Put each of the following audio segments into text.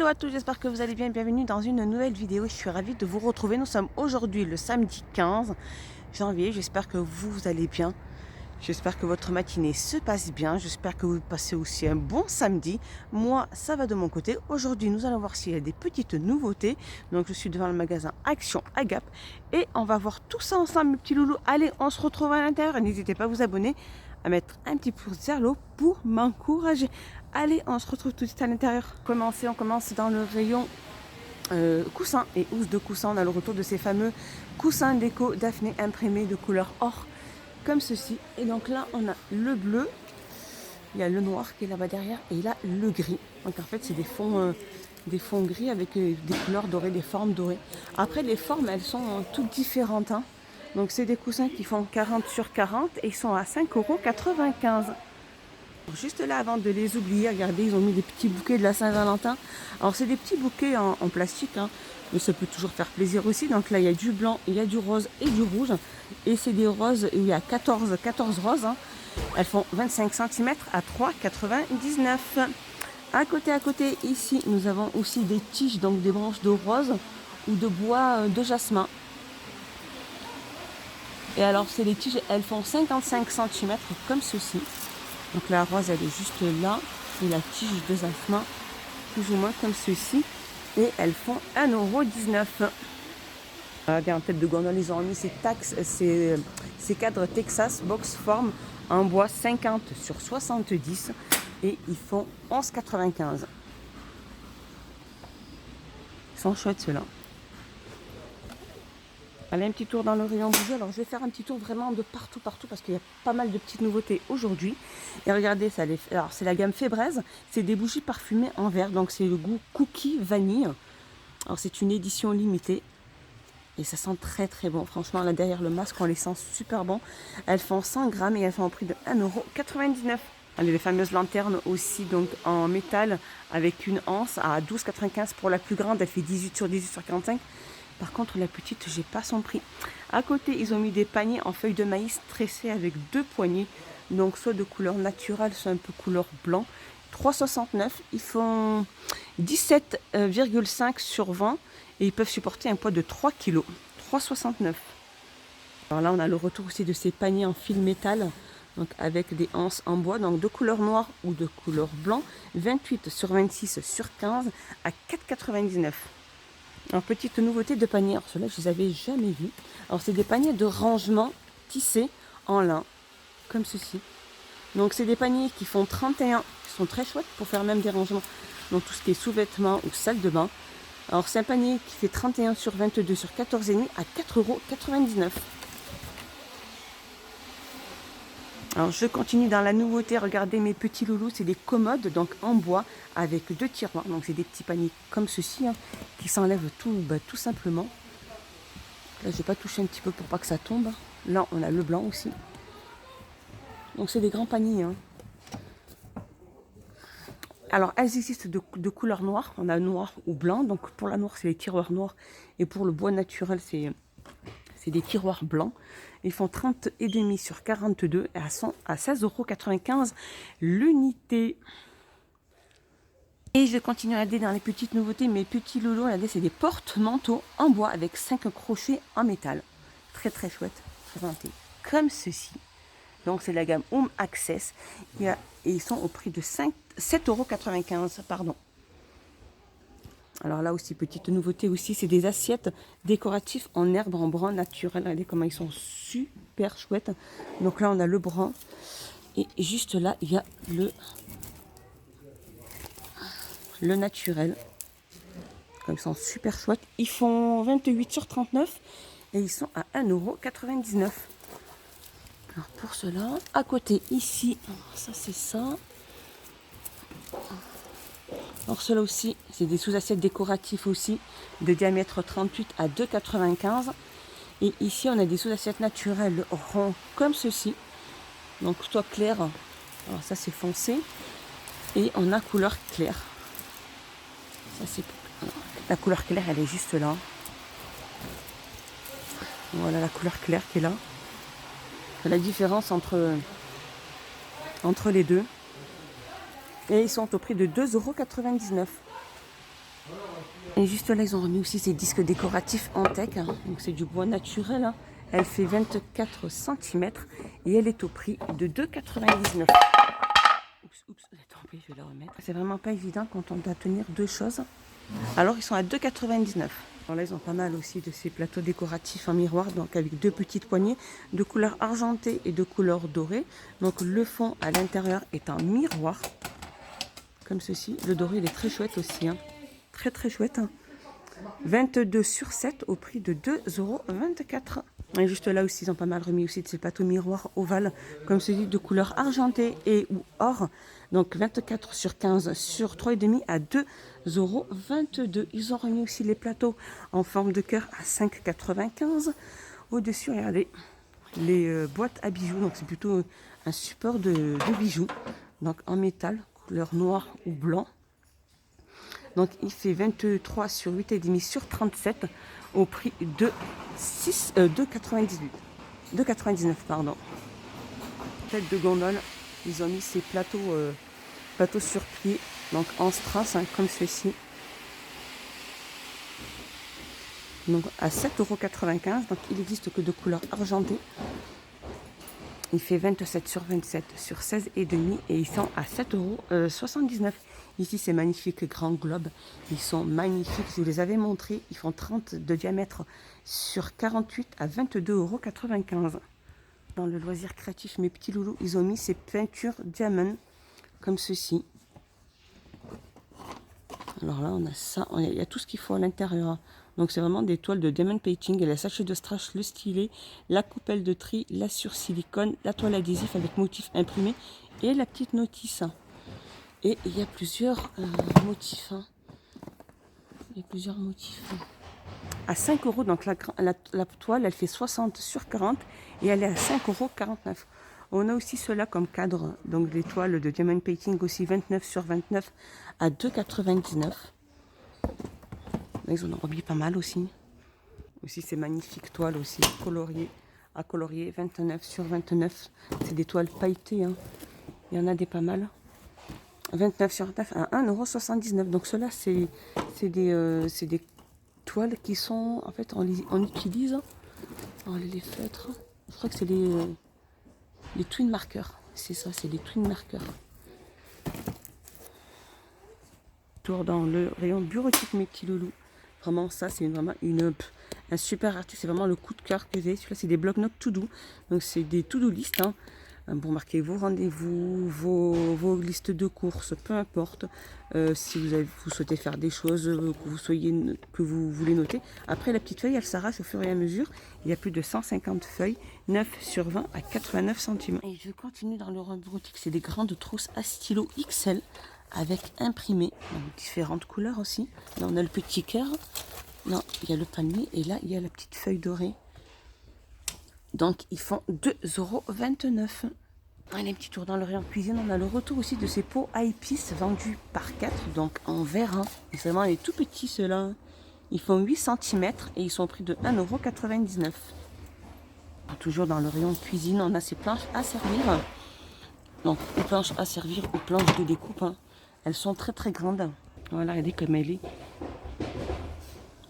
Hello à tous, j'espère que vous allez bien. Bienvenue dans une nouvelle vidéo. Je suis ravie de vous retrouver. Nous sommes aujourd'hui le samedi 15 janvier. J'espère que vous allez bien. J'espère que votre matinée se passe bien. J'espère que vous passez aussi un bon samedi. Moi, ça va de mon côté. Aujourd'hui, nous allons voir s'il y a des petites nouveautés. Donc, je suis devant le magasin Action à Gap. Et on va voir tout ça ensemble, mes petits loulous. Allez, on se retrouve à l'intérieur. N'hésitez pas à vous abonner, à mettre un petit pouce vers le haut pour m'encourager. Allez, on se retrouve tout de suite à l'intérieur. On commence dans le rayon coussins et housses de coussins. On a le retour de ces fameux coussins déco Daphné imprimés de couleur or, comme ceci. Et donc là, on a le bleu, il y a le noir qui est là-bas derrière, et là, le gris. Donc en fait, c'est des fonds gris avec des couleurs dorées, des formes dorées. Après, les formes, elles sont toutes différentes, hein. Donc c'est des coussins qui font 40 sur 40 et ils sont à 5,95 €. Juste là, avant de les oublier, regardez, ils ont mis des petits bouquets de la Saint-Valentin. Alors, c'est des petits bouquets en plastique, hein, mais ça peut toujours faire plaisir aussi. Donc là, il y a du blanc, il y a du rose et du rouge. Et c'est des roses, il y a 14 roses. Hein. Elles font 25 cm à 3,99 €. À côté, ici, nous avons aussi des tiges, donc des branches de rose ou de bois de jasmin. Et alors, c'est les tiges, elles font 55 cm comme ceci. Donc la rose, elle est juste là. Et la tige de jasmin, plus ou moins comme ceci. Et elles font 1,19 €. Regardez, en tête de gondole, ils ont mis ces cadres Texas Box Form en bois 50 sur 70. Et ils font 11,95 €. Ils sont chouettes ceux-là. Allez, un petit tour dans le rayon bijoux. Alors, je vais faire un petit tour vraiment de partout, parce qu'il y a pas mal de petites nouveautés aujourd'hui. Et regardez, alors c'est la gamme Fébraise. C'est des bougies parfumées en verre. Donc, c'est le goût cookie vanille. Alors, c'est une édition limitée. Et ça sent très, très bon. Franchement, là, derrière le masque, on les sent super bon. Elles font 100 grammes et elles sont au prix de 1,99 €. Allez, les fameuses lanternes aussi, donc en métal, avec une anse à 12,95 € pour la plus grande. Elle fait 18 sur 18 sur 45. Par contre, la petite, j'ai pas son prix. À côté, ils ont mis des paniers en feuilles de maïs tressées avec 2 poignées. Donc, soit de couleur naturelle, soit un peu couleur blanc. 3,69 €. Ils font 17,5 sur 20 et ils peuvent supporter un poids de 3 kg. 3,69 €. Alors là, on a le retour aussi de ces paniers en fil métal. Donc, avec des anses en bois, donc de couleur noire ou de couleur blanc. 28 sur 26 sur 15 à 4,99 €. Alors, petite nouveauté de panier, alors ceux-là je les avais jamais vus. Alors c'est des paniers de rangement tissés en lin, comme ceci. Donc c'est des paniers qui font 31, qui sont très chouettes pour faire même des rangements. Donc tout ce qui est sous-vêtements ou salle de bain. Alors c'est un panier qui fait 31 sur 22 sur 14,5 à 4,99 €. Alors je continue dans la nouveauté, regardez mes petits loulous, c'est des commodes donc en bois avec 2 tiroirs. Donc c'est des petits paniers comme ceci, hein, qui s'enlèvent tout simplement. Là je vais pas toucher un petit peu pour pas que ça tombe. Là on a le blanc aussi. Donc c'est des grands paniers, hein. Alors elles existent de couleur noire, on a noir ou blanc. Donc pour la noire c'est les tiroirs noirs et pour le bois naturel c'est des tiroirs blancs. Ils font 30,5 sur 42 et à 16,95 € l'unité. Et je continue à regarder dans les petites nouveautés, mes petits loulous. Regardez, c'est des porte-manteaux en bois avec 5 crochets en métal. Très très chouette, présenté comme ceci. Donc c'est la gamme Home Access. Et ils sont au prix de 7,95 €, pardon. Alors là aussi, petite nouveauté aussi, c'est des assiettes décoratives en herbe en brun naturel. Regardez comment ils sont super chouettes. Donc là, on a le brun. Et juste là, il y a le naturel. Ils sont super chouettes. Ils font 28 sur 39 et ils sont à 1,99 €. Alors pour cela, à côté ici, ça c'est ça. Alors ceux-là aussi, c'est des sous-assiettes décoratifs aussi, de diamètre 38 à 2,95 €. Et ici, on a des sous-assiettes naturelles ronds comme ceci. Donc soit clair, alors ça c'est foncé. Et on a couleur claire. Ça c'est la couleur claire, elle est juste là. Voilà la couleur claire qui est là. C'est la différence entre les deux. Et ils sont au prix de 2,99 €. Et juste là, ils ont remis aussi ces disques décoratifs en tech. Donc c'est du bois naturel. Hein. Elle fait 24 cm et elle est au prix de 2,99 €. Oups, attends, je vais la remettre. C'est vraiment pas évident quand on doit tenir deux choses. Alors ils sont à 2,99 €. Alors là, ils ont pas mal aussi de ces plateaux décoratifs en miroir, donc avec deux petites poignées de couleur argentée et de couleur dorée. Donc le fond à l'intérieur est en miroir, comme ceci. Le doré, il est très chouette aussi, hein. Très très chouette. Hein. 22 sur 7 au prix de 2,24 €. Et juste là aussi, ils ont pas mal remis aussi de ces plateaux miroirs ovales, comme celui de couleur argentée et ou or. Donc 24 sur 15 sur 3,5 à 2,22 €. Ils ont remis aussi les plateaux en forme de cœur à 5,95 €. Au-dessus, regardez, les boîtes à bijoux. Donc c'est plutôt un support de bijoux. Donc en métal, couleur noire ou blanc. Donc il fait 23 sur 8,5 sur 37 au prix de 2,99 pardon. Tête de gondole, ils ont mis ces plateaux, plateaux sur pied, donc en strass, hein, comme ceci. Donc à 7,95 €, donc il n'existe que de couleur argentée. Il fait 27 sur 27 sur 16,5 et ils sont à 7,79 €. Ici, ces magnifiques grands globes. Ils sont magnifiques. Je vous les avais montrés. Ils font 30 de diamètre sur 48 à 22,95 €. Dans le loisir créatif, mes petits loulous, ils ont mis ces peintures diamants comme ceci. Alors là, on a ça. Il y a tout ce qu'il faut à l'intérieur. Donc, c'est vraiment des toiles de diamond painting. Et la sachet de strass, le stylet, la coupelle de tri, la sur silicone, la toile adhésif avec motif imprimé et la petite notice. Et il y a plusieurs motifs. Hein. Il y a plusieurs motifs. À 5 €, donc la toile, elle fait 60 sur 40 et elle est à 5,49 €. On a aussi cela comme cadre, donc des toiles de diamond painting aussi 29 sur 29 à 2,99 €. Ils en ont remis pas mal aussi. Aussi ces magnifiques toiles aussi coloriées, à colorier 29 sur 29. C'est des toiles pailletées. Hein. Il y en a des pas mal. 29 sur 29 à 1,79 €. Donc cela c'est des toiles qui sont en fait on utilise les feutres. Je crois que c'est les twin markers. C'est ça, c'est les twin markers. Tour dans le rayon bureautique, mes petits loulous. Vraiment ça c'est vraiment un super article. C'est vraiment le coup de cœur que j'ai. Celui-là c'est des bloc-notes to do. Donc c'est des to-do list. Hein. Pour marquer vos rendez-vous, vos listes de courses, peu importe. Si vous souhaitez faire des choses que vous voulez noter. Après, la petite feuille, elle s'arrache au fur et à mesure. Il y a plus de 150 feuilles, 9 sur 20 à 89 centimes. Et je continue dans le rayon bureautique. C'est des grandes trousses à stylo XL avec imprimé dans différentes couleurs aussi. Là, on a le petit cœur. Là, il y a le palmier et là, il y a la petite feuille dorée. Donc, ils font 2,29 €. Allez, un petit tour dans le rayon cuisine. On a le retour aussi de ces pots à épices vendus par 4, donc en verre. Hein. C'est vraiment les tout petits, ceux-là. Ils font 8 cm et ils sont au prix de 1,99 €. Toujours dans le rayon cuisine, on a ces planches à servir. Donc, aux planches à servir, aux planches de découpe. Hein. Elles sont très très grandes. Voilà, regardez comme elle est.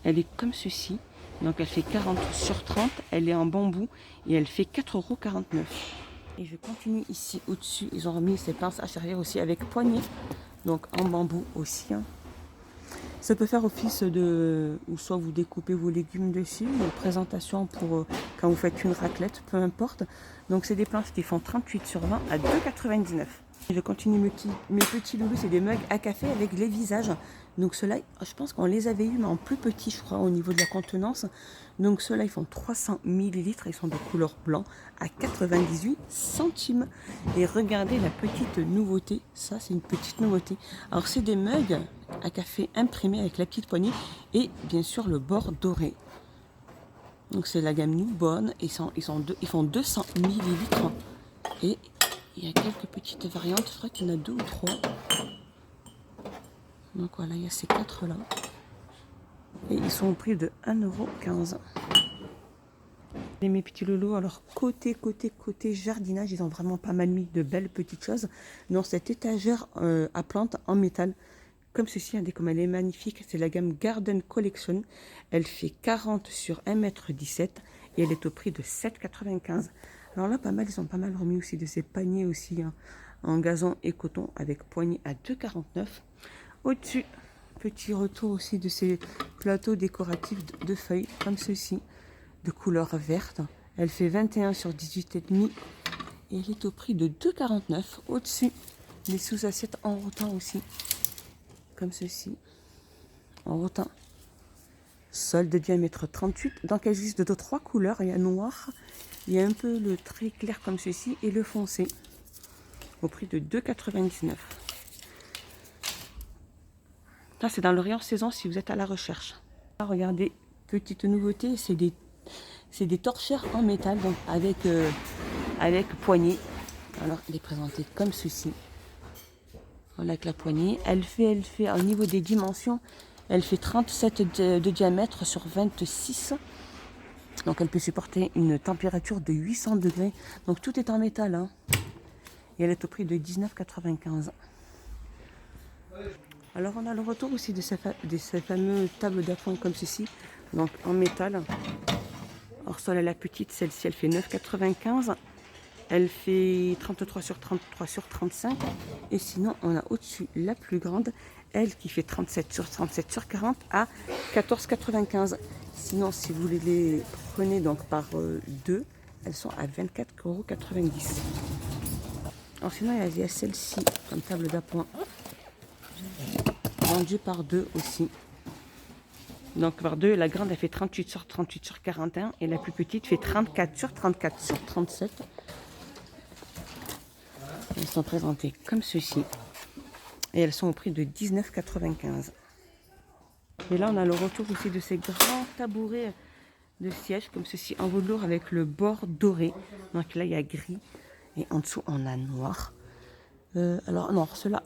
Elle est comme ceci. Donc elle fait 40 sur 30, elle est en bambou et elle fait 4,49 €. Et je continue ici au-dessus, ils ont remis ces pinces à servir aussi avec poignée, donc en bambou aussi. Hein. Ça peut faire office de, ou soit vous découpez vos légumes dessus, une présentation pour quand vous faites une raclette, peu importe. Donc c'est des planches qui font 38 sur 20 à 2,99 €. Je continue mes petits loulous, c'est des mugs à café avec les visages. Donc ceux-là, je pense qu'on les avait eu, mais en plus petit, je crois, au niveau de la contenance. Donc ceux-là, ils font 300 ml, ils sont de couleur blanc à 98 centimes. Et regardez la petite nouveauté, ça c'est une petite nouveauté. Alors c'est des mugs à café imprimés avec la petite poignée et bien sûr le bord doré. Donc c'est la gamme Newborn, ils font 200 ml et il y a quelques petites variantes, je crois qu'il y en a 2 ou 3. Donc voilà, il y a ces 4 là. Et ils sont au prix de 1,15 €. Et mes petits loulous, alors côté jardinage, ils ont vraiment pas mal mis de belles petites choses dans cette étagère à plantes en métal. comme ceci. Regardez comme elle est magnifique. C'est la gamme Garden Collection. Elle fait 40 sur 1,17 m et elle est au prix de 7,95 €. Alors là, pas mal, ils ont pas mal remis aussi de ces paniers aussi hein, en gazon et coton avec poignée à 2,49 €. Au-dessus, petit retour aussi de ces plateaux décoratifs de feuilles comme ceci, de couleur verte. Elle fait 21 sur 18,5 et elle est au prix de 2,49 €. Au-dessus, les sous-assiettes en rotin aussi, comme ceci, en rotin. Sol de diamètre 38. Donc, elles existent de 3 couleurs. Il y a noir, il y a un peu le très clair comme ceci et le foncé, au prix de 2,99 €. Ça, c'est dans le rayon saison si vous êtes à la recherche. Là, regardez, petite nouveauté, c'est des torchères en métal, donc avec poignée. Alors, elle est présentée comme ceci. Voilà, avec la poignée. Elle fait au niveau des dimensions, elle fait 37 de diamètre sur 26. Donc, elle peut supporter une température de 800 degrés. Donc, tout est en métal. Hein. Et elle est au prix de 19,95 €. Alors, on a le retour aussi de ces fameuses tables d'appoint comme ceci. Donc, en métal. Alors, celle la petite, celle-ci, elle fait 9,95 €. Elle fait 33 sur 33 sur 35. Et sinon, on a au-dessus la plus grande, elle qui fait 37 sur 37 sur 40 à 14,95 €. Sinon, si vous les prenez donc par deux, elles sont à 24,90 €. Alors sinon, il y a celle-ci comme table d'appoint, vendue par deux aussi. Donc par deux, la grande elle fait 38 sur 38 sur 41 et la plus petite fait 34 sur 34 sur 37. Elles sont présentées comme ceci et elles sont au prix de 19,95 €. Et là on a le retour aussi de ces grands tabourets de siège comme ceci en velours avec le bord doré. Donc là il y a gris et en dessous on a noir. Alors non, ceux-là,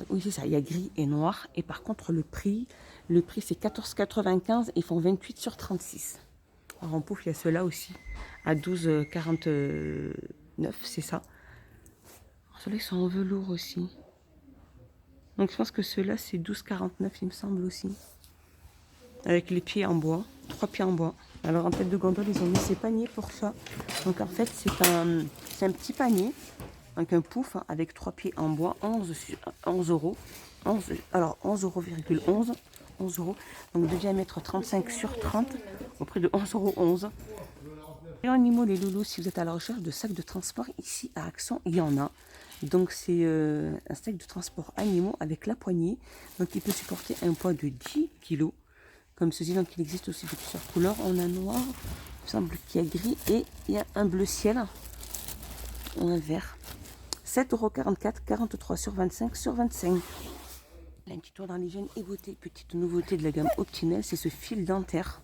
oui c'est ça, il y a gris et noir. Et par contre le prix c'est 14,95 €, ils font 28 sur 36. Alors en pouf, il y a ceux-là aussi, à 12,49, c'est ça. Ceux-là ils sont en velours aussi. Donc je pense que ceux-là c'est 12,49 il me semble aussi. Avec les pieds en bois, 3 pieds en bois. Alors en tête de gondole, ils ont mis ces paniers pour ça. Donc en fait c'est un petit panier. Donc un pouf avec 3 pieds en bois, 11 €. Alors 11,11 €. 11 €. Donc de diamètre 35 sur 30 au prix de 11,11 €. Et animaux, les loulous, si vous êtes à la recherche de sacs de transport, ici à Axon, il y en a. Donc c'est un sac de transport animaux avec la poignée. Donc il peut supporter un poids de 10 kg. Comme ceci, donc il existe aussi de plusieurs couleurs. On a noir, il me semble qu'il y a gris et il y a un bleu ciel. Un vert. 7,44 €, 43 sur 25 sur 25. Un petit tour dans l'hygiène et beauté. Petite nouveauté de la gamme Optinel, c'est ce fil dentaire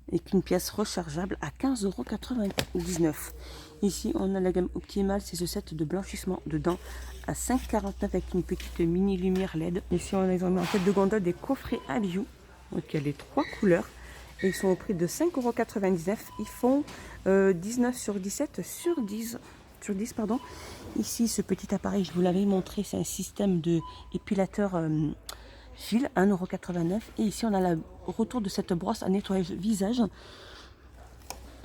avec une pièce rechargeable à 15,99 €. Ici, on a la gamme Optimal, c'est ce set de blanchissement de dents à 5,49 € avec une petite mini lumière LED. Ici, on a mis en tête de gondole des coffrets à bijoux. Donc, il y a les 3 couleurs. Et ils sont au prix de 5,99 €. Ils font 19 sur 17 sur 10. Sur 10 pardon. Ici ce petit appareil, je vous l'avais montré, c'est un système de épilateur fil, 1,89 €. Et ici on a le retour de cette brosse à nettoyage visage.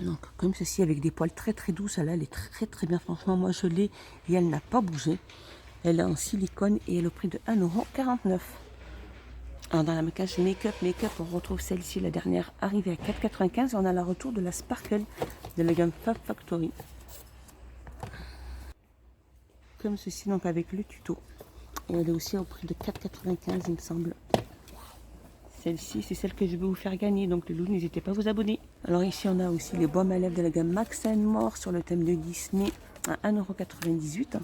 Donc comme ceci avec des poils très très doux. Celle-là elle est très très bien, franchement moi je l'ai et elle n'a pas bougé. Elle est en silicone et elle est au prix de 1,49 €. Alors dans la cage make-up, on retrouve celle-ci, la dernière arrivée à 4,95 €. On a le retour de la Sparkle de la gamme Fab Factory. Comme ceci, donc avec le tuto. Et elle est aussi au prix de 4,95 € il me semble. Celle-ci, c'est celle que je vais vous faire gagner. Donc les loups, n'hésitez pas à vous abonner. Alors ici, on a aussi les baumes à lèvres de la gamme Max & More sur le thème de Disney à 1,98 €.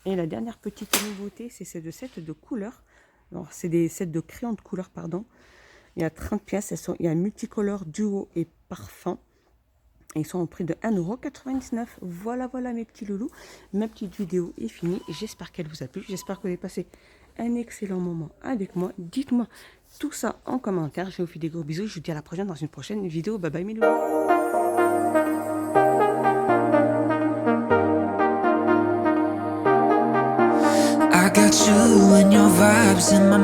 Et la dernière petite nouveauté, c'est ces deux sets de couleurs. Alors c'est des sets de crayons de couleur, pardon. Il y a 30 pièces. Il y a multicolore, duo et parfum. Et ils sont au prix de 1,99 €. Voilà, voilà mes petits loulous. Ma petite vidéo est finie. J'espère qu'elle vous a plu. J'espère que vous avez passé un excellent moment avec moi. Dites-moi tout ça en commentaire. Je vous fais des gros bisous. Je vous dis à la prochaine dans une prochaine vidéo. Bye bye mes loulous. I got you and your vibes in my